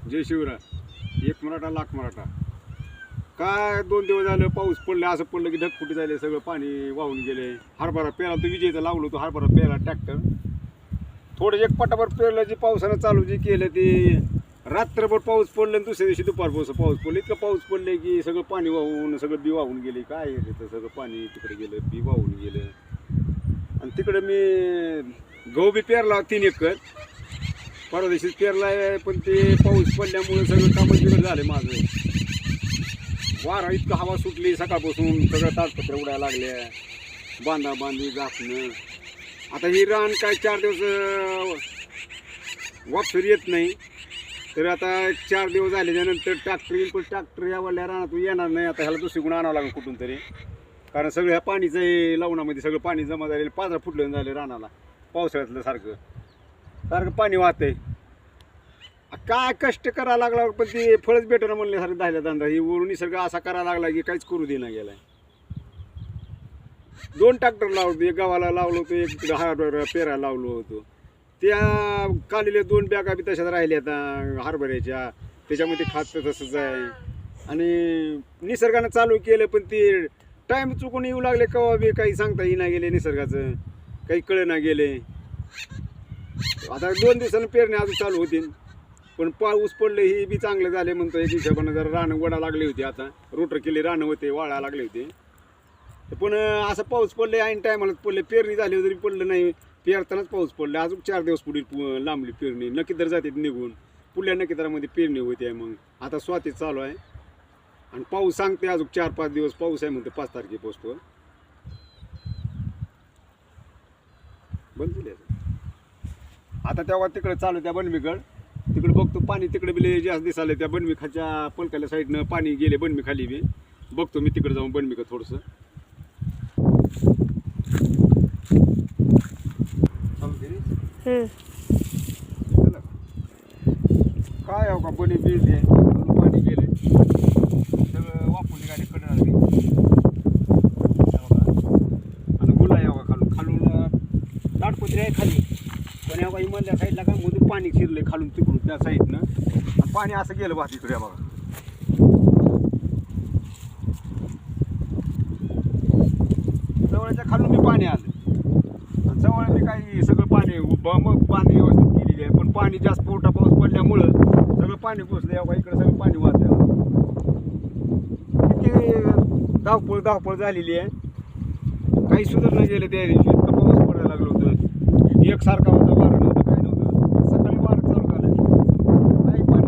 जय शिवराय. एक मराठा लाख मराठा. काय 2 दिवस झालं पाऊस पडले, असं पडलं की ढगफुटी झाले, सगळं पाणी वाहून गेले. हरभरा पेराला तो विजेचं लावलो, तो हरभरा पेरा ट्रॅक्टर थोडं एक पटाभर पेरलं, जी पावसानं चालू जी केलं ती रात्रभर पाऊस पडलं आणि दुसऱ्या दिवशी दुपारपासून पाऊस पडलं. इतकं पाऊस पडले की सगळं पाणी वाहून, सगळं बी वाहून गेले. काय आहे तिथं, सगळं पाणी तिकडे गेलं, बी वाहून गेलं. आणि तिकडे मी गहू बी पेरला 3 एकर परवा दिवशीच पेरलाय, पण ते पाऊस पडल्यामुळे सगळं कामच बिघड झाले माझं. वारा इतकं हवा सुटली सकाळपासून, सगळं ताडपत्र्या उडायला लागल्या, बांधाबांधी झाकणं. आता ही रान काय 4 दिवस वापसून येत नाही, तर आता 4 दिवस झाले त्यानंतर ट्रॅक्टर येईल, पण ट्रॅक्टर यावल्या रानातून येणार नाही. आता ह्याला दुसरीकडून आणावं लागेल कुठून तरी, कारण सगळं ह्या पाणीचं लावणामध्ये सगळं पाणी जमा झालेलं, पाजरा फुटलं झाले रानाला. पावसाळ्यातलं सारखं पाणी वाहतंय. काय कष्ट करायला लागला, पण ते फळच भेटणं म्हणल्यासारखं झालं धंदा. ही वरून निसर्ग असा करायला लागला की काहीच करू देणं गेलाय. 2 ट्रॅक्टर लावतो, एक गावाला लावलो होतो, एक हरभरा पेरायला लावलो होतो. त्या काढलेल्या 2 बॅगा बी तशाच राहिल्या आता हरभऱ्याच्या, त्याच्यामध्ये खात तसंच आहे. आणि निसर्गानं चालू केलं, पण ते टाईम चुकून येऊ लागले केव्हा बी काही सांगता येईना गेले, निसर्गाचं काही कळना गेले. आता 2 दिवसानं पेरणे अजून चालू होतील, पण पाऊस पडले ही बी चांगले झाले म्हणतो. एक हिशोबानं जरा रानं वडा लागले होते, आता रोटर केले रानं होते, वाळा लागले होते. पण असं पाऊस पडले ऐन टायमाला पडले, पेरणी झाली तरी पडलं नाही. पेरतानाच पाऊस पडले. अजून 4 दिवस पुढे लांबली पेरणी. नक्कीदार जाते निघून, पुढल्या नक्कीदारामध्ये पेरणी होते. मग आता स्वाती चालू आहे आणि पाऊस सांगते अजून 4-5 दिवस पाऊस आहे म्हणते. 5 तारखेपासून बंद दिले. आता तेव्हा तिकडे चालू त्या बनमीकड, तिकडे बघतो पाणी तिकडे बी जास्त दिसाले. त्या बनमीखाच्या पलकाल्या साईडनं पाणी गेले बनमी खाली बी. बघतो मी तिकडे जाऊन बनमीकड थोडंसं. काय हो का बनी बीज आहे, पाणी गेले सगळं वापरून गाडी कडे लागली. आणि गुला आहे खालून खालून ताडपत्री आहे खाली, पण या बाई मधल्या साईडला का मधून पाणी शिरले खालून तिकडून त्या साईडनं, आणि पाणी असं गेलं बा तिकडे बघा. जवळच्या खालून मी पाणी आलं आणि जवळ मी काही सगळं पाणी मग पाणी व्यवस्थित केलेली आहे. पण पाणी जास्त मोठा पाऊस पडल्यामुळं सगळं पाणी घुसलं. या बाई इकडे सगळं पाणी वाहतं. किती धावपळ झालेली आहे, काही सुधारणा गेलं त्या दिवशी. इतकं पाऊस पडायला लागलं होतं एकसारखा.